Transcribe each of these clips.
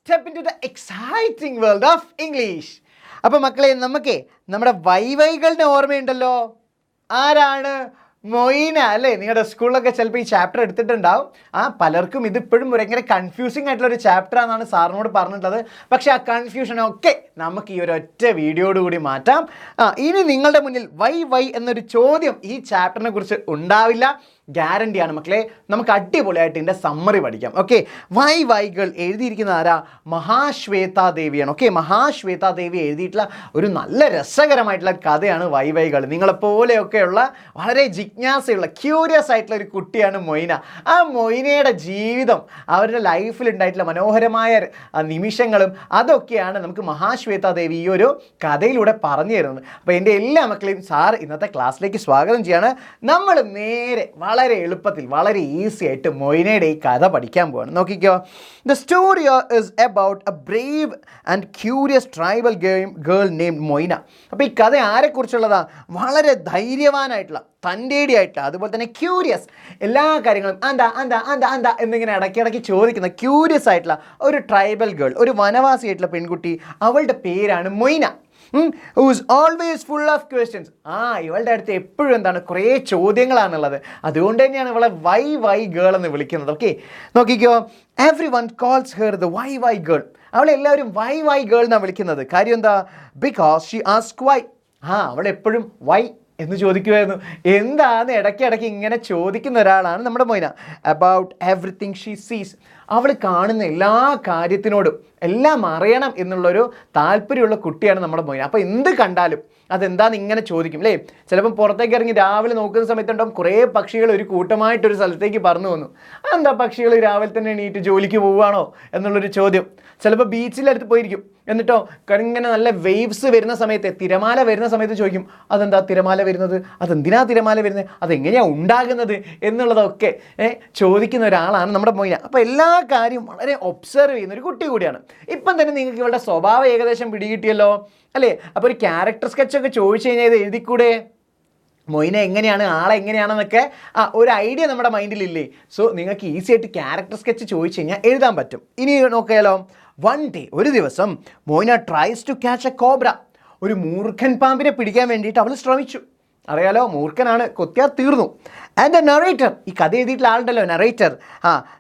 step into the exciting world of English. അപ്പോൾ മക്കളെ നമ്മുടെ വൈവൈകളുടെ ഓർമ്മയുണ്ടല്ലോ. ആരാണ്? മൊയ്ന അല്ലേ? നിങ്ങളുടെ സ്കൂളിലൊക്കെ ചിലപ്പോൾ ഈ ചാപ്റ്റർ എടുത്തിട്ടുണ്ടാവും. പലർക്കും ഇതിപ്പോഴും ഭയങ്കര കൺഫ്യൂസിങ് ആയിട്ടുള്ളൊരു ചാപ്റ്റർ ആണെന്നാണ് സാറിനോട് പറഞ്ഞിട്ടുള്ളത്. പക്ഷേ ആ കൺഫ്യൂഷനൊക്കെ നമുക്ക് ഈ ഒരൊറ്റ വീഡിയോയോടുകൂടി മാറ്റാം. ഇനി നിങ്ങളുടെ മുന്നിൽ വൈ എന്നൊരു ചോദ്യം ഈ ചാപ്റ്ററിനെ കുറിച്ച് ഉണ്ടാവില്ല, ഗ്യാരണ്ടിയാണ് മക്കളെ. നമുക്ക് അടിപൊളിയായിട്ട് ഇതിൻ്റെ സമ്മറി പഠിക്കാം. ഓക്കെ, വൈകൾ എഴുതിയിരിക്കുന്ന ആരാ? മഹാശ്വേതാദേവിയാണ്. ഓക്കെ, മഹാശ്വേതാദേവി എഴുതിയിട്ടുള്ള ഒരു നല്ല രസകരമായിട്ടുള്ള കഥയാണ് വൈകൾ. നിങ്ങളെപ്പോലെയൊക്കെയുള്ള വളരെ ജിജ്ഞാസയുള്ള ക്യൂരിയസ് ആയിട്ടുള്ള ഒരു കുട്ടിയാണ് മൊയ്ന. ആ മൊയ്നയുടെ ജീവിതം, അവരുടെ ലൈഫിൽ ഉണ്ടായിട്ടുള്ള മനോഹരമായ നിമിഷങ്ങളും അതൊക്കെയാണ് നമുക്ക് മഹാശ്വേതാദേവി ഈ ഒരു കഥയിലൂടെ പറഞ്ഞു തരുന്നത്. അപ്പോൾ എൻ്റെ എല്ലാ മക്കളെയും സാർ ഇന്നത്തെ ക്ലാസ്സിലേക്ക് സ്വാഗതം ചെയ്യാണ്. നമ്മൾ നേരെ വളരെ എളുപ്പത്തിൽ വളരെ ഈസി ആയിട്ട് മൊയ്നയുടെ ഈ കഥ പഠിക്കാൻ പോവാണ്. നോക്കിക്കോ. The story is about A Brave and curious tribal girl named Moina. അപ്പോൾ ഈ കഥ ആരെക്കുറിച്ചുള്ളതാ? വളരെ ധൈര്യവാനായിട്ടുള്ള, തൻ്റേടിയായിട്ടുള്ള, അതുപോലെ തന്നെ ക്യൂരിയസ്, എല്ലാ കാര്യങ്ങളും അന്താ എന്നിങ്ങനെ ഇടയ്ക്കിടയ്ക്ക് ചോദിക്കുന്ന ക്യൂരിയസ് ആയിട്ടുള്ള ഒരു ട്രൈബൽ ഗേൾ, ഒരു വനവാസിയായിട്ടുള്ള പെൺകുട്ടി. അവളുടെ പേരാണ് Moina. who is always full of questions. ഇവളുടെ അടുത്ത് എപ്പോഴും എന്താണ്? കുറേ ചോദ്യങ്ങളാണുള്ളത്. അതുകൊണ്ട് തന്നെയാണ് ഇവളെ വൈ ഗേൾ എന്ന് വിളിക്കുന്നത്. ഓക്കെ, നോക്കിക്കോ. Everyone calls her the why girl. അവളെല്ലാവരും വൈ ഗേൾ എന്നാണ് വിളിക്കുന്നത്. കാര്യം എന്താ? Because she ask why. അവളെപ്പോഴും വൈ എന്ന് ചോദിക്കുമായിരുന്നു. എന്താന്ന് ഇടയ്ക്കിടയ്ക്ക് ഇങ്ങനെ ചോദിക്കുന്ന ഒരാളാണ് നമ്മുടെ മൊയ്ന. അബൌട്ട് എവറിത്തിങ് ഷീ സീസ്. അവൾ കാണുന്ന എല്ലാ കാര്യത്തിനോടും എല്ലാം അറിയണം എന്നുള്ളൊരു താല്പര്യമുള്ള കുട്ടിയാണ് നമ്മുടെ മൊയ്ന. അപ്പോൾ എന്ത് കണ്ടാലും അതെന്താണെന്ന് ഇങ്ങനെ ചോദിക്കും അല്ലേ? ചിലപ്പം പുറത്തേക്ക് ഇറങ്ങി രാവിലെ നോക്കുന്ന സമയത്തുണ്ടാവും കുറേ പക്ഷികൾ ഒരു കൂട്ടമായിട്ടൊരു സ്ഥലത്തേക്ക് പറന്നു വന്നു. എന്താ പക്ഷികൾ രാവിലെ തന്നെ എണീറ്റ് ജോലിക്ക് പോവുകയാണോ എന്നുള്ളൊരു ചോദ്യം. ചിലപ്പോൾ ബീച്ചിലടുത്ത് പോയിരിക്കും. എന്നിട്ടോ ഇങ്ങനെ നല്ല വേവ്സ് വരുന്ന സമയത്ത്, തിരമാല വരുന്ന സമയത്ത് ചോദിക്കും, അതെന്താ തിരമാല വരുന്നത്? അതെന്തിനാ തിരമാല വരുന്നത്? അതെങ്ങനെയാണ് ഉണ്ടാകുന്നത് എന്നുള്ളതൊക്കെ ചോദിക്കുന്ന ഒരാളാണ് നമ്മുടെ മൊയ്ന. അപ്പോൾ എല്ലാ കാര്യവും വളരെ ഒബ്സർവ് ചെയ്യുന്ന ഒരു കുട്ടി കൂടിയാണ്. ഇപ്പം തന്നെ നിങ്ങൾക്ക് ഇവളുടെ സ്വഭാവം ഏകദേശം പിടികിട്ടിയല്ലോ അല്ലേ? അപ്പോൾ ഒരു ക്യാരക്ടർ സ്കെച്ചൊക്കെ ചോദിച്ചു കഴിഞ്ഞാൽ ഇത് എഴുതിക്കൂടെ? മൊയ്ന എങ്ങനെയാണ്, ആളെങ്ങനെയാണെന്നൊക്കെ ഒരു ഐഡിയ നമ്മുടെ മൈൻഡിലില്ലേ? സോ നിങ്ങൾക്ക് ഈസി ആയിട്ട് ക്യാരക്ടർ സ്കെച്ച് ചോദിച്ചു കഴിഞ്ഞാൽ എഴുതാൻ പറ്റും. ഇനി നോക്കിയാലോ. വൺ ഡേ, ഒരു ദിവസം Moyna tries to catch a cobra. ഒരു മൂർഖൻ പാമ്പിനെ പിടിക്കാൻ വേണ്ടിയിട്ട് അവൾ ശ്രമിച്ചു. അറിയാലോ, മൂർഖനാണ്, കൊത്തിയാൽ തീർന്നു. ആൻഡ് ദ നറേറ്റർ, ഈ കഥ എഴുതിയിട്ടുള്ള ആളുണ്ടല്ലോ narrator,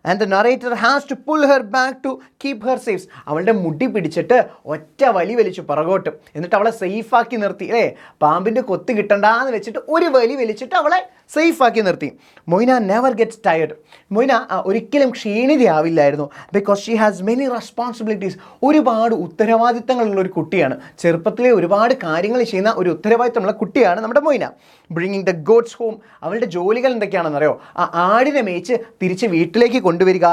and the narrator has to pull her back to keep her safe. അവളുടെ മുടി പിടിച്ചിട്ട് ഒറ്റ വലി വലിച്ചു പുറകോട്ട്. എന്നിട്ട് അവളെ സേഫാക്കി നിർത്തി അല്ലേ? പാമ്പിൻ്റെ കൊത്ത് കിട്ടണ്ടെന്ന് വെച്ചിട്ട് ഒരു വലി വലിച്ചിട്ട് അവളെ സേഫാക്കി നിർത്തി. Moyna never gets tired. Moyna ഒരിക്കലും ക്ഷീണിതയാവില്ലായിരുന്നു. Because she has many responsibilities. ഒരുപാട് ഉത്തരവാദിത്തങ്ങളുള്ള ഒരു കുട്ടിയാണ്. ചെറുപ്പത്തിലെ ഒരുപാട് കാര്യങ്ങൾ ചെയ്യുന്ന ഒരു ഉത്തരവാദിത്തമുള്ള കുട്ടിയാണ് നമ്മുടെ Moyna. Bringing the gods home. അവളുടെ ജോലികൾ എന്തൊക്കെയാണെന്നറിയോ? ആടിനെ മേയിച്ച് തിരിച്ച് വീട്ടിലേക്ക് കൊണ്ടുവരിക,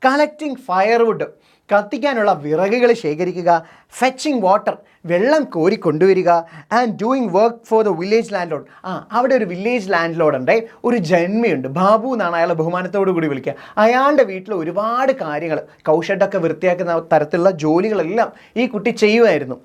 കളക്ടിങ് ഫയർവുഡ്, കത്തിക്കാനുള്ള വിറകുകൾ ശേഖരിക്കുക, ഫെച്ചിങ് വാട്ടർ, വെള്ളം കോരി കൊണ്ടുവരിക, and doing work for the village land load. അവിടെ ഒരു വില്ലേജ് ലാൻഡ് ലോഡ് ഉണ്ട്, ഒരു ജന്മിയുണ്ട്, ബാബു എന്നാണ് അയാളെ ബഹുമാനത്തോടു കൂടി വിളിക്കുക. അയാളുടെ വീട്ടിൽ ഒരുപാട് കാര്യങ്ങൾ, കൗഷഡൊക്കെ വൃത്തിയാക്കുന്ന തരത്തിലുള്ള ജോലികളെല്ലാം ഈ കുട്ടി ചെയ്യുമായിരുന്നു.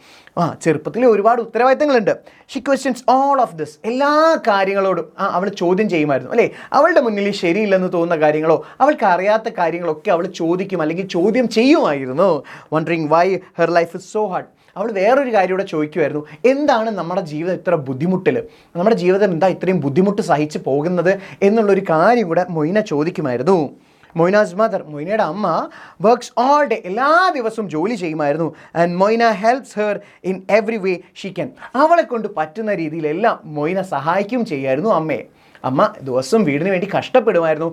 ചെറുപ്പത്തിൽ ഒരുപാട് ഉത്തരവാദിത്തങ്ങളുണ്ട്. She questions all of this. എല്ലാ കാര്യങ്ങളോടും അവൾ ചോദ്യം ചെയ്യുമായിരുന്നു അല്ലേ? അവളുടെ മുന്നിൽ ശരിയില്ലെന്ന് തോന്നുന്ന കാര്യങ്ങളോ അവൾക്ക് അറിയാത്ത കാര്യങ്ങളൊക്കെ അവൾ ചോദിക്കും അല്ലെങ്കിൽ ചോദ്യം ചെയ്യുമായിരുന്നു. Wondering why her life is so hard. അവൾ വേറൊരു കാര്യം കൂടെ ചോദിക്കുമായിരുന്നു. എന്താണ് നമ്മുടെ ജീവിതം ഇത്ര ബുദ്ധിമുട്ടിൽ, നമ്മുടെ ജീവിതം എന്താ ഇത്രയും ബുദ്ധിമുട്ട് സഹിച്ച് പോകുന്നത് എന്നുള്ളൊരു കാര്യം കൂടെ മൊയ്ന ചോദിക്കുമായിരുന്നു. മൊയ്നാസ് മദർ, മൊയ്നയുടെ അമ്മ, വർക്ക്സ് ഓൾ ഡേ, എല്ലാ ദിവസവും ജോലി ചെയ്യുമായിരുന്നു. And Moina helps her in every way she can. അവളെ കൊണ്ട് പറ്റുന്ന രീതിയിലെല്ലാം മൊയ്ന സഹായിക്കും ചെയ്യായിരുന്നു അമ്മയെ. അമ്മ ദിവസവും വീടിന് വേണ്ടി കഷ്ടപ്പെടുമായിരുന്നു.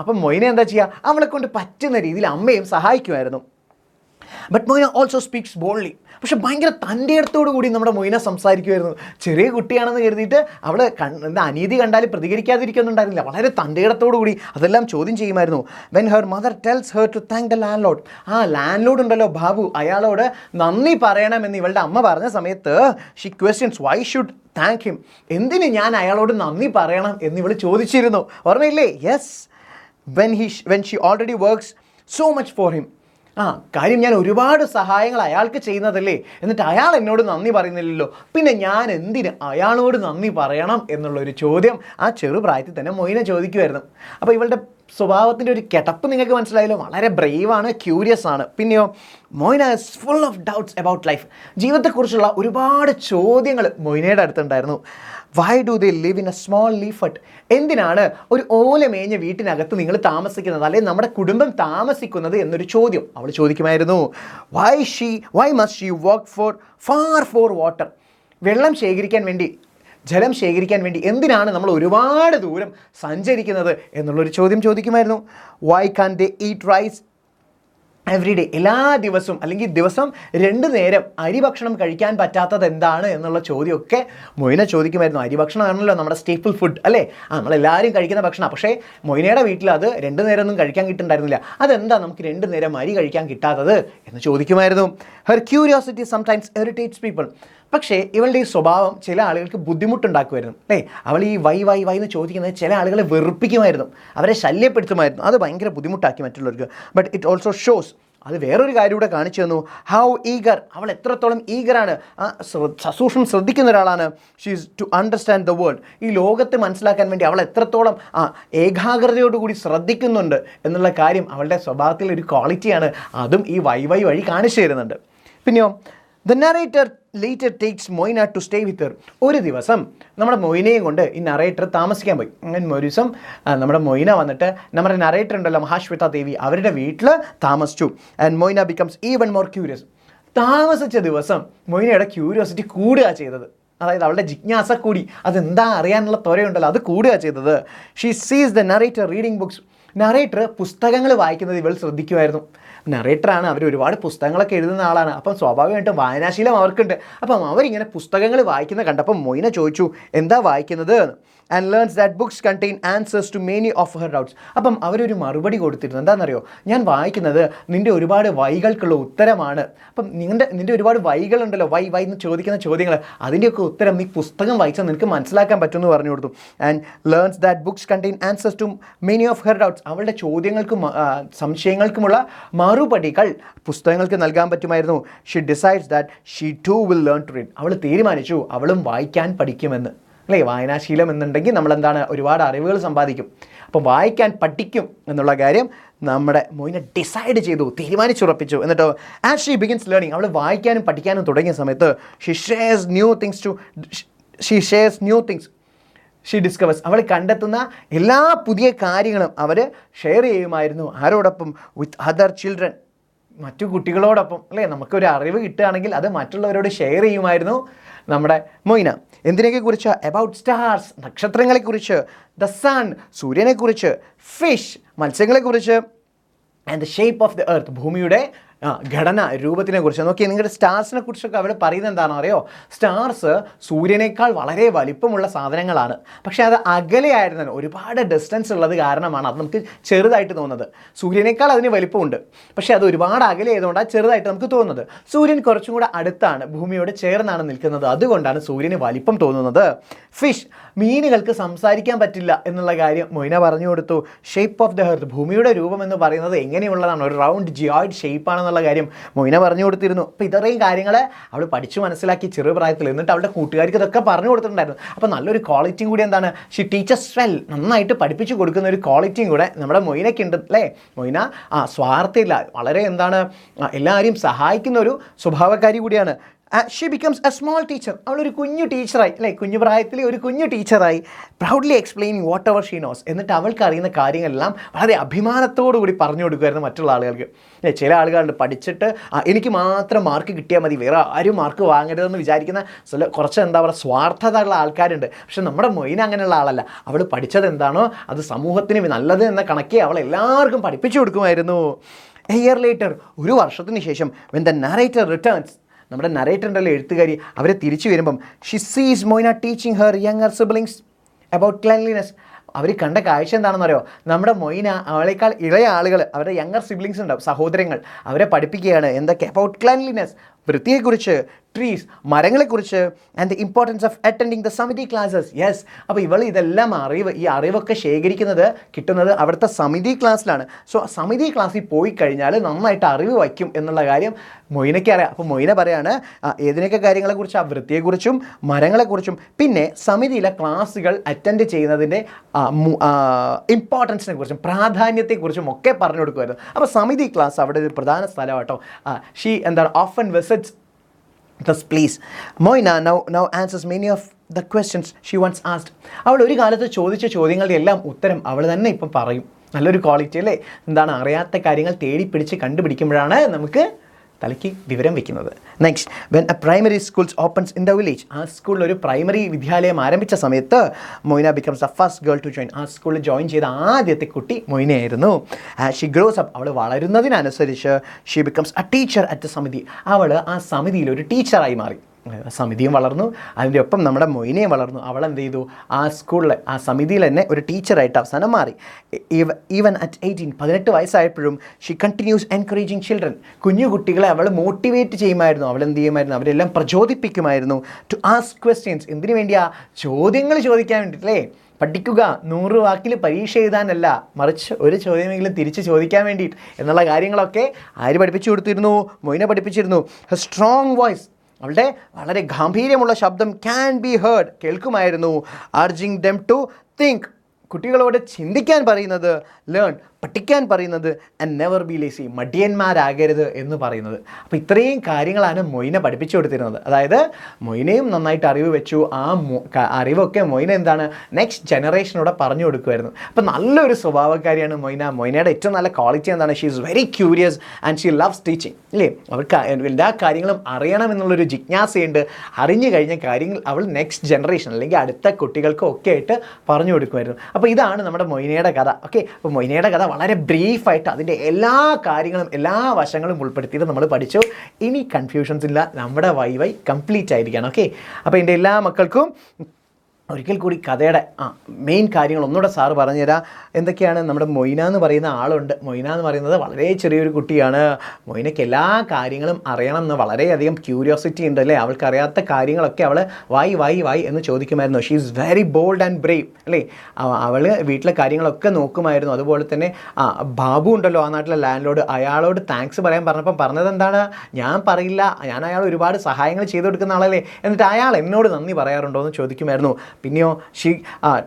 അപ്പം മൊയ്ന എന്താ ചെയ്യുക? അവളെ കൊണ്ട് പറ്റുന്ന രീതിയിൽ അമ്മയും സഹായിക്കുമായിരുന്നു. But Moyna also speaks boldly. പക്ഷെ ഭയങ്കര തൻ്റെ അടുത്തോടു കൂടി നമ്മുടെ മൊയ്ന സംസാരിക്കുമായിരുന്നു. ചെറിയ കുട്ടിയാണെന്ന് കരുതിയിട്ട് അവൾ അനീതി കണ്ടാൽ പ്രതികരിക്കാതിരിക്കുന്നുണ്ടായിരുന്നില്ല. വളരെ തൻ്റെ ഇടത്തോടു കൂടി അതെല്ലാം ചോദ്യം ചെയ്യുമായിരുന്നു. When her mother tells her to thank the landlord. Landlord ഉണ്ടല്ലോ ബാബു, അയാളോട് നന്ദി പറയണമെന്ന് ഇവളുടെ അമ്മ പറഞ്ഞ സമയത്ത് she questions why should thank him. എന്തിന് ഞാൻ അയാളോട് നന്ദി പറയണം എന്ന് ഇവൾ ചോദിച്ചിരുന്നു. ഓർമ്മയില്ലേ? Yes, when she already works so much for him. കാര്യം ഞാൻ ഒരുപാട് സഹായങ്ങൾ അയാൾക്ക് ചെയ്യുന്നതല്ലേ, എന്നിട്ട് അയാൾ എന്നോട് നന്ദി പറയുന്നില്ലല്ലോ, പിന്നെ ഞാൻ എന്തിന് അയാളോട് നന്ദി പറയണം എന്നുള്ളൊരു ചോദ്യം ആ ചെറുപ്രായത്തിൽ തന്നെ മൊയ്ന ചോദിക്കുമായിരുന്നു. അപ്പോൾ ഇവളുടെ സ്വഭാവത്തിൻ്റെ ഒരു കിടപ്പ് നിങ്ങൾക്ക് മനസ്സിലായല്ലോ. വളരെ ബ്രേവാണ്, ക്യൂരിയസ് ആണ്. പിന്നെയോ Moyna is full of doubts about life. ജീവിതത്തെക്കുറിച്ചുള്ള ഒരുപാട് ചോദ്യങ്ങൾ മൊയ്നയുടെ അടുത്തുണ്ടായിരുന്നു. Why do they live in a small leaf hut? എന്തിനാണ് ഒരു ഓല മേഞ്ഞ വീട്ടിനകത്ത് നിങ്ങൾ താമസിക്കുന്നത്, അല്ലെങ്കിൽ നമ്മുടെ കുടുംബം താമസിക്കുന്നത് എന്നൊരു ചോദ്യം അവൾ ചോദിക്കുമായിരുന്നു. Why must she work far for water? വെള്ളം ശേഖരിക്കാൻ വേണ്ടി, ജലം ശേഖരിക്കാൻ വേണ്ടി എന്തിനാണ് നമ്മൾ ഒരുപാട് ദൂരം സഞ്ചരിക്കുന്നത് എന്നുള്ളൊരു ചോദ്യം ചോദിക്കുമായിരുന്നു. Why can they eat rice every day? എല്ലാ ദിവസവും അല്ലെങ്കിൽ ദിവസം 2 നേരം അരി ഭക്ഷണം കഴിക്കാൻ പറ്റാത്തത് എന്താണ് എന്നുള്ള ചോദ്യമൊക്കെ മൊയ്ന ചോദിക്കുമായിരുന്നു. അരി ഭക്ഷണമാണല്ലോ നമ്മുടെ സ്റ്റേപ്പിൾ ഫുഡ് അല്ലേ, നമ്മളെല്ലാവരും കഴിക്കുന്ന ഭക്ഷണം. പക്ഷേ മൊയ്നയുടെ വീട്ടിൽ അത് 2 നേരമൊന്നും കഴിക്കാൻ കിട്ടുന്നുണ്ടായിരുന്നില്ല. അതെന്താ നമുക്ക് 2 നേരം അരി കഴിക്കാൻ കിട്ടാത്തത് എന്ന് ചോദിക്കുമായിരുന്നു. Her curiosity sometimes irritates people. പക്ഷേ ഇവളുടെ ഈ സ്വഭാവം ചില ആളുകൾക്ക് ബുദ്ധിമുട്ടുണ്ടാക്കുമായിരുന്നു അല്ലേ. അവൾ ഈ വൈ എന്ന് ചോദിക്കുന്നത് ചില ആളുകളെ വെറുപ്പിക്കുമായിരുന്നു, അവരെ ശല്യപ്പെടുത്തുമായിരുന്നു. അത് ഭയങ്കര ബുദ്ധിമുട്ടാക്കി മറ്റുള്ളവർക്ക്. ബട്ട് ഇറ്റ് ഓൾസോ ഷോസ്, അത് വേറൊരു കാര്യം കൂടെ കാണിച്ചു തന്നു. ഹൗ ഈഗർ, അവൾ എത്രത്തോളം ഈഗറാണ്, സസൂക്ഷ്മം ശ്രദ്ധിക്കുന്ന ഒരാളാണ്. She's to understand the world. ഈ ലോകത്തെ മനസ്സിലാക്കാൻ വേണ്ടി അവൾ എത്രത്തോളം ഏകാഗ്രതയോടുകൂടി ശ്രദ്ധിക്കുന്നുണ്ട് എന്നുള്ള കാര്യം അവളുടെ സ്വഭാവത്തിലെ ഒരു ക്വാളിറ്റിയാണ്. അതും ഈ വൈ വഴി കാണിച്ചു തരുന്നുണ്ട്. പിന്നെയോ the narrator later takes Moyna to stay with her. ഒരു ദിവസം നമ്മുടെ മൊയ്നയും കൊണ്ട് ഈ നറേറ്റർ താമസിക്കാൻ പോയി. അങ്ങനെ ഒരു ദിവസം നമ്മുടെ മൊയ്ന വന്നിട്ട് നമ്മുടെ നറേറ്റർ ഉണ്ടല്ലോ മഹാശ്വേത ദേവി, അവരുടെ വീട്ടിൽ താമസിച്ചു. And Moina becomes even more curious. താമസിച്ച ദിവസം മൊയ്നയുടെ ക്യൂരിയോസിറ്റി കൂടുക ചെയ്തത്, അതായത് അവളുടെ ജിജ്ഞാസ കൂടി, അതെന്താ അറിയാനുള്ള ത്വരയുണ്ടല്ലോ അത് കൂടുക ചെയ്തത്. ഷീ സീസ് the narrator reading books. Narrator പുസ്തകങ്ങൾ വായിക്കുന്നത് ഇവൾ ശ്രദ്ധിക്കുമായിരുന്നു. നറേറ്ററാണ്, അവർ ഒരുപാട് പുസ്തകങ്ങളൊക്കെ എഴുതുന്ന ആളാണ്. അപ്പം സ്വാഭാവികമായിട്ടും വായനാശീലം അവർക്കുണ്ട്. അപ്പം അവരിങ്ങനെ പുസ്തകങ്ങൾ വായിക്കുന്ന കണ്ടപ്പം മൊയ്ന ചോദിച്ചു എന്താ വായിക്കുന്നത്. And learns that books contain answers to many of her doubts. അപ്പം അവരൊരു മറുപടി കൊടുത്തിരുന്നു. എന്താണെന്നറിയോ, ഞാൻ വായിക്കുന്നത് നിൻ്റെ ഒരുപാട് വൈകൾക്കുള്ള ഉത്തരമാണ്. അപ്പം നിൻ്റെ ഒരുപാട് വൈകളുണ്ടല്ലോ, വൈ എന്ന് ചോദിക്കുന്ന ചോദ്യങ്ങൾ, അതിൻ്റെയൊക്കെ ഉത്തരം നീ പുസ്തകം വായിച്ചാൽ നിനക്ക് മനസ്സിലാക്കാൻ പറ്റുമെന്ന് പറഞ്ഞു കൊടുത്തു. And learns that books contain answers to many of her doubts. അവളുടെ ചോദ്യങ്ങൾക്കും സംശയങ്ങൾക്കുമുള്ള മറുപടികൾ പുസ്തകങ്ങൾക്ക് നൽകാൻ പറ്റുമായിരുന്നു. She decides that she too will learn to read. അവൾ തീരുമാനിച്ചു അവളും വായിക്കാൻ പഠിക്കുമെന്ന് അല്ലേ. വായനാശീലം എന്നുണ്ടെങ്കിൽ നമ്മളെന്താണ് ഒരുപാട് അറിവുകൾ സമ്പാദിക്കും. അപ്പം വായിക്കാൻ പഠിക്കും എന്നുള്ള കാര്യം നമ്മുടെ മൊയ്ന ഡിസൈഡ് ചെയ്തു, തീരുമാനിച്ചുറപ്പിച്ചു. എന്നിട്ടോ ആസ് ഷീ ബിഗിൻസ് ലേണിംഗ്, അവൾ വായിക്കാനും പഠിക്കാനും തുടങ്ങിയ സമയത്ത് she shares new things she discovers. അവൾ കണ്ടെത്തുന്ന എല്ലാ പുതിയ കാര്യങ്ങളും അവർ ഷെയർ ചെയ്യുമായിരുന്നു. ആരോടൊപ്പം? വിത്ത് അതർ ചിൽഡ്രൻ, മറ്റു കുട്ടികളോടൊപ്പം അല്ലേ. നമുക്കൊരു അറിവ് കിട്ടുകയാണെങ്കിൽ അത് മറ്റുള്ളവരോട് ഷെയർ ചെയ്യുമായിരുന്നു നമ്മുടെ മൊയ്ന. എന്തിനൊക്കെ കുറിച്ച്? അബൌട്ട് സ്റ്റാർസ്, നക്ഷത്രങ്ങളെക്കുറിച്ച്, ദ സൺ, സൂര്യനെക്കുറിച്ച്, ഫിഷ്, മത്സ്യങ്ങളെക്കുറിച്ച്, and the shape of the earth, ഭൂമിയുടെ ഘടന, രൂപത്തിനെ കുറിച്ച്. നോക്കിയാൽ നിങ്ങളുടെ സ്റ്റാർസിനെ കുറിച്ചൊക്കെ അവിടെ പറയുന്നത് എന്താണെന്ന് അറിയോ? സ്റ്റാർസ് സൂര്യനേക്കാൾ വളരെ വലിപ്പമുള്ള സാധനങ്ങളാണ്. പക്ഷേ അത് അകലെയായിരുന്നല്ലോ, ഒരുപാട് ഡിസ്റ്റൻസ് ഉള്ളത് കാരണമാണ് അത് നമുക്ക് ചെറുതായിട്ട് തോന്നുന്നത്. സൂര്യനേക്കാൾ അതിന് വലിപ്പമുണ്ട്, പക്ഷേ അത് ഒരുപാട് അകലെ ആയതുകൊണ്ടാണ് ചെറുതായിട്ട് നമുക്ക് തോന്നുന്നത്. സൂര്യൻ കുറച്ചും കൂടെ അടുത്താണ്, ഭൂമിയോട് ചേർന്നാണ് നിൽക്കുന്നത്, അതുകൊണ്ടാണ് സൂര്യന് വലിപ്പം തോന്നുന്നത്. ഫിഷ്, മീനുകൾക്ക് സംസാരിക്കാൻ പറ്റില്ല എന്നുള്ള കാര്യം മൊയ്ന പറഞ്ഞു കൊടുത്തു. ഷേപ്പ് ഓഫ് ദ എർത്ത്, ഭൂമിയുടെ രൂപം എന്ന് പറയുന്നത് എങ്ങനെയുള്ളതാണ്, ഒരു റൗണ്ട് ജിയോയിഡ് ഷേപ്പാണ് എന്നുള്ള കാര്യം മൊയ്ന പറഞ്ഞു കൊടുത്തിരുന്നു. അപ്പോൾ ഇത്രയും കാര്യങ്ങൾ അവൾ പഠിച്ചു മനസ്സിലാക്കി ചെറുപ്രായത്തിൽ. എന്നിട്ട് അവളുടെ കൂട്ടുകാർക്ക് ഇതൊക്കെ പറഞ്ഞു കൊടുത്തിട്ടുണ്ടായിരുന്നു. അപ്പോൾ നല്ലൊരു ക്വാളിറ്റിയും കൂടി എന്താണ്, ഷി ടീച്ചേഴ്സ് വെൽ, നന്നായിട്ട് പഠിപ്പിച്ചു കൊടുക്കുന്ന ഒരു ക്വാളിറ്റിയും കൂടെ നമ്മുടെ മൊയ്നയ്ക്ക് ഉണ്ട് അല്ലേ. മൊയ്ന സ്വാർത്ഥമില്ല, വളരെ എന്താണ് എല്ലാവരെയും സഹായിക്കുന്ന ഒരു സ്വഭാവക്കാരി കൂടിയാണ്. She becomes a small teacher, അവളൊരു കുഞ്ഞു ടീച്ചറായി അല്ലേ, കുഞ്ഞു പ്രായത്തിൽ ഒരു കുഞ്ഞു ടീച്ചറായി. Proudly explaining whatever she knows. എന്നിട്ട് അവൾക്ക് അറിയുന്ന കാര്യങ്ങളെല്ലാം വളരെ അഭിമാനത്തോടു കൂടി പറഞ്ഞു കൊടുക്കുമായിരുന്നു മറ്റുള്ള ആളുകൾക്ക്. ചില ആളുകളുണ്ട് പഠിച്ചിട്ട് എനിക്ക് മാത്രം മാർക്ക് കിട്ടിയാൽ മതി, വേറെ ആരും മാർക്ക് വാങ്ങരുതെന്ന് വിചാരിക്കുന്ന കുറച്ച് എന്താ പറയുക സ്വാർത്ഥത ഉള്ള ആൾക്കാരുണ്ട്. പക്ഷെ നമ്മുടെ മൊയ്ന അങ്ങനെയുള്ള ആളല്ല. അവൾ പഠിച്ചത് എന്താണോ അത് സമൂഹത്തിന് നല്ലത് എന്ന കണക്കെ അവൾ എല്ലാവർക്കും പഠിപ്പിച്ചു കൊടുക്കുമായിരുന്നു. എ ഇയർ ലേറ്റർ, ഒരു വർഷത്തിന് ശേഷം, വെൻ ദ നറേറ്റർ റിട്ടേൺസ്, നമ്മുടെ നറേറ്ററിൻ്റെ എഴുത്തുകാരി അവരെ തിരിച്ചു വരുമ്പം, she sees Moyna teaching her younger siblings about cleanliness. അവർ കണ്ട കാഴ്ച എന്താണെന്ന് അറിയോ? നമ്മുടെ മൊയ്ന അവളേക്കാൾ ഇളയ ആളുകൾ, അവരുടെ യങ്ങർ സിബ്ലിങ്സ് ഉണ്ടാവും, സഹോദരങ്ങൾ, അവരെ പഠിപ്പിക്കുകയാണ് എന്തൊക്കെ? അബൌട്ട് ക്ലീൻലിനെസ്, വൃത്തിയെക്കുറിച്ച്, ട്രീസ്, മരങ്ങളെക്കുറിച്ച്, and the importance of attending the samiti classes. Yes, അപ്പോൾ ഇവൾ ഇതെല്ലാം ഈ അറിവൊക്കെ കിട്ടുന്നത് അവിടുത്തെ സമിതി ക്ലാസ്സിലാണ്. സോ സമിതി ക്ലാസ്സിൽ പോയി കഴിഞ്ഞാൽ നന്നായിട്ട് അറിവ് വയ്ക്കും എന്നുള്ള കാര്യം മൊയ്നയ്ക്ക് അറിയാം. അപ്പോൾ മൊയ്ന പറയാണ് ഏതിനൊക്കെ കാര്യങ്ങളെക്കുറിച്ച്, വൃത്തിയെക്കുറിച്ചും മരങ്ങളെക്കുറിച്ചും പിന്നെ സമിതിയിലെ ക്ലാസ്സുകൾ അറ്റൻഡ് ചെയ്യുന്നതിൻ്റെ ഇമ്പോർട്ടൻസിനെ കുറിച്ചും പ്രാധാന്യത്തെക്കുറിച്ചും ഒക്കെ പറഞ്ഞു കൊടുക്കുമായിരുന്നു. അപ്പോൾ സമിതി ക്ലാസ് അവിടെ ഒരു പ്രധാന സ്ഥലം കേട്ടോ. She often visits this place. Moina now answers many of the questions she once asked. അവൾ ഒരു കാലത്ത് ചോദിച്ച ചോദ്യങ്ങളുടെ എല്ലാം ഉത്തരം അവൾ തന്നെ ഇപ്പം പറയും. നല്ലൊരു ക്വാളിറ്റി അല്ലേ? അറിയാത്ത കാര്യങ്ങൾ തേടി പിടിച്ച് കണ്ടുപിടിക്കുമ്പോഴാണ് നമുക്ക് തലയ്ക്ക് വിവരം വെക്കുന്നത്. Next, when a primary schools opens in the village, ആ സ്കൂളിൽ ഒരു പ്രൈമറി വിദ്യാലയം ആരംഭിച്ച സമയത്ത് Moyna becomes the first girl to join. ആ സ്കൂളിൽ ജോയിൻ ചെയ്ത ആദ്യത്തെ കുട്ടി മൊയ്നയായിരുന്നു. ഷീ ഗ്രോസ് അപ്പ്, അവൾ വളരുന്നതിനനുസരിച്ച് she becomes a teacher at the samiti. അവൾ ആ സമിതിയിൽ ഒരു ടീച്ചറായി മാറി. സമിതിയും വളർന്നു, അതിൻ്റെ ഒപ്പം നമ്മുടെ മൊയ്നയും വളർന്നു. അവൾ എന്ത് ചെയ്തു, ആ സ്കൂളിൽ ആ സമിതിയിൽ തന്നെ ഒരു ടീച്ചറായിട്ട് അവസാനം മാറി. ഈവൻ അറ്റ് 18 വയസ്സായപ്പോഴും ഷീ കണ്ടിന്യൂസ് എൻകറേജിങ് ചിൽഡ്രൻ. കുഞ്ഞു കുട്ടികളെ അവൾ മോട്ടിവേറ്റ് ചെയ്യുമായിരുന്നു. അവൾ എന്ത് ചെയ്യുമായിരുന്നു, അവരെല്ലാം പ്രചോദിപ്പിക്കുമായിരുന്നു ടു ആസ്ക് ക്വസ്റ്റ്യൻസ്. എന്തിനു വേണ്ടിയാ? ചോദ്യങ്ങൾ ചോദിക്കാൻ വേണ്ടിയിട്ടല്ലേ. പഠിക്കുക 100 വാക്കിൽ പരീക്ഷ എഴുതാനല്ല, മറിച്ച് ഒരു ചോദ്യമെങ്കിലും തിരിച്ച് ചോദിക്കാൻ വേണ്ടിയിട്ട് എന്നുള്ള കാര്യങ്ങളൊക്കെ ആര് പഠിപ്പിച്ചു കൊടുത്തിരുന്നു? മൊയ്ന പഠിപ്പിച്ചിരുന്നു. ഹെർ സ്ട്രോങ് വോയിസ്, അവളുടെ വളരെ ഗാംഭീര്യമുള്ള ശബ്ദം ക്യാൻ ബി ഹേർഡ്, കേൾക്കുമായിരുന്നു. അർജിങ് ദം ടു തിങ്ക്, കുട്ടികളോട് ചിന്തിക്കാൻ പറയുന്നത്, ലേൺ പഠിക്കാൻ പറയുന്നത്, ആൻഡ് നെവർ ബി ലേസി, മടിയന്മാരാകരുത് എന്ന് പറയുന്നത്. അപ്പോൾ ഇത്രയും കാര്യങ്ങളാണ് മൊയ്ന പഠിപ്പിച്ചു കൊടുത്തിരുന്നത്. അതായത് മൊയ്നയും നന്നായിട്ട് അറിവ് വെച്ചു. ആ അറിവൊക്കെ മൊയ്ന നെക്സ്റ്റ് ജനറേഷനോടെ പറഞ്ഞു കൊടുക്കുമായിരുന്നു. അപ്പോൾ നല്ലൊരു സ്വഭാവക്കാരിയാണ് മൊയ്ന. മൊയ്നയുടെ ഏറ്റവും നല്ല ക്വാളിറ്റി എന്താണ്? She is very curious and she loves teaching. ഇല്ലേ, അവർക്ക് എല്ലാ കാര്യങ്ങളും അറിയണം എന്നുള്ളൊരു ജിജ്ഞാസയുണ്ട്. അറിഞ്ഞു കഴിഞ്ഞ കാര്യങ്ങൾ അവൾ നെക്സ്റ്റ് ജനറേഷൻ അല്ലെങ്കിൽ അടുത്ത കുട്ടികൾക്കും ഒക്കെ ആയിട്ട് പറഞ്ഞു കൊടുക്കുമായിരുന്നു. അപ്പോൾ ഇതാണ് നമ്മുടെ മൊയ്നയുടെ കഥ. ഓക്കെ, അപ്പോൾ മൊയ്നയുടെ കഥ വളരെ ബ്രീഫായിട്ട് അതിൻ്റെ എല്ലാ കാര്യങ്ങളും എല്ലാ വശങ്ങളും ഉൾപ്പെടുത്തിയിട്ട് നമ്മൾ പഠിച്ചു. ഇനി കൺഫ്യൂഷൻസ് ഇല്ല, നമ്മുടെ വൈ കംപ്ലീറ്റ് ആയിരിക്കണം. ഓക്കെ, അപ്പോൾ എൻ്റെ എല്ലാ മക്കൾക്കും ഒരിക്കൽ കൂടി കഥയുടെ മെയിൻ കാര്യങ്ങൾ ഒന്നുകൂടെ സാറ് പറഞ്ഞുതരാം. എന്തൊക്കെയാണ്? നമ്മുടെ മൊയ്ന എന്ന് പറയുന്ന ആളുണ്ട്. മൊയ്ന എന്ന് പറയുന്നത് വളരെ ചെറിയൊരു കുട്ടിയാണ്. മൊയ്നയ്ക്ക് എല്ലാ കാര്യങ്ങളും അറിയണം എന്ന് വളരെയധികം ക്യൂരിയോസിറ്റി ഉണ്ട് അല്ലേ. അവൾക്ക് അറിയാത്ത കാര്യങ്ങളൊക്കെ അവൾ വായി എന്ന് ചോദിക്കുമായിരുന്നു. She is very bold and brave അല്ലേ. അവൾ വീട്ടിലെ കാര്യങ്ങളൊക്കെ നോക്കുമായിരുന്നു. അതുപോലെ തന്നെ ബാബു ഉണ്ടല്ലോ, ആ നാട്ടിലെ ലാൻഡ് ലോർഡ്, അയാളോട് താങ്ക്സ് പറയാൻ പറഞ്ഞപ്പോൾ പറഞ്ഞത് എന്താണ്? ഞാൻ പറയില്ല, ഞാൻ അയാൾ ഒരുപാട് സഹായങ്ങൾ ചെയ്തു കൊടുക്കുന്ന ആളല്ലേ, എന്നിട്ട് അയാൾ എന്നോട് നന്ദി പറയാറുണ്ടോ എന്ന് ചോദിക്കുമായിരുന്നു. പിന്നെയോ she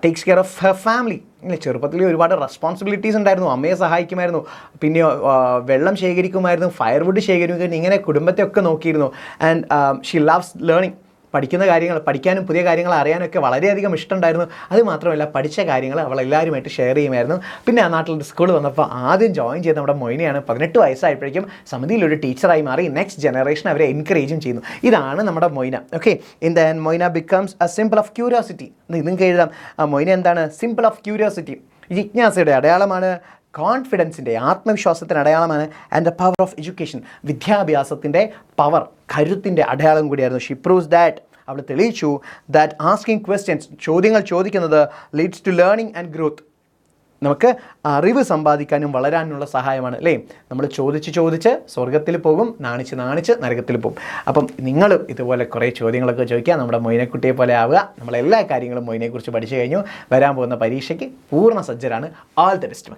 takes care of her family. ചെറുപ്പത്തിൽ ഒരുപാട് റെസ്പോൺസിബിലിറ്റീസ് ഉണ്ടായിരുന്നു. അമ്മയെ സഹായിക്കുമായിരുന്നു. പിന്നെയോ വെള്ളം ശേഖരിക്കുമായിരുന്നു, ഫയർവുഡ് ശേഖരിക്കും, ഇങ്ങനെ കുടുംബത്തെ ഒക്കെ നോക്കിയിരുന്നു. And she loves learning. പഠിക്കാനും പുതിയ കാര്യങ്ങൾ അറിയാനൊക്കെ വളരെയധികം ഇഷ്ടമുണ്ടായിരുന്നു. അതുമാത്രമല്ല പഠിച്ച കാര്യങ്ങൾ അവൾ എല്ലാവരുമായിട്ട് ഷെയർ ചെയ്യുമായിരുന്നു. പിന്നെ ആ നാട്ടിൽ സ്കൂൾ വന്നപ്പോൾ ആദ്യം ജോയിൻ ചെയ്ത് നമ്മുടെ മൊയ്നയാണ്. 18 വയസ്സായപ്പോഴേക്കും സമിതിയിലൊരു ടീച്ചറായി മാറി. നെക്സ്റ്റ് ജനറേഷൻ അവരെ എൻകറേജും ചെയ്യുന്നു. ഇതാണ് നമ്മുടെ Moina. Okay, in the end Moina becomes A simple of curiosity. നിങ്ങൾക്ക് എഴുതാം, മൊയ്ന എന്താണ്? സിമ്പിൾ ഓഫ് ക്യൂരിയോസിറ്റി, ജിജ്ഞാസയുടെ അടയാളമാണ്. കോൺഫിഡൻസിൻ്റെ, ആത്മവിശ്വാസത്തിൻ്റെ അടയാളമാണ്. And the power of education, വിദ്യാഭ്യാസത്തിൻ്റെ പവർ, കരുത്തിൻ്റെ അടയാളം കൂടിയായിരുന്നു. ഷി പ്രൂവ്സ് ദാറ്റ്, അവൾ തെളിയിച്ചു ദാറ്റ് ആസ്കിങ് ക്വസ്റ്റ്യൻസ്, ചോദ്യങ്ങൾ ചോദിക്കുന്നത്, leads to learning and growth, നമുക്ക് അറിവ് സമ്പാദിക്കാനും വളരാനുള്ള സഹായമാണ് അല്ലേ. നമ്മൾ ചോദിച്ച് സ്വർഗത്തിൽ പോകും, നാണിച്ച് നരകത്തിൽ പോകും. അപ്പം നിങ്ങളും ഇതുപോലെ കുറേ ചോദ്യങ്ങളൊക്കെ ചോദിക്കുക, നമ്മുടെ മൊയ്നക്കുട്ടിയെ പോലെ ആവുക. നമ്മളെല്ലാ കാര്യങ്ങളും മൊയ്നയെക്കുറിച്ച് പഠിച്ചു കഴിഞ്ഞു. വരാൻ പോകുന്ന പരീക്ഷയ്ക്ക് പൂർണ്ണ സജ്ജരാണ്. All the best.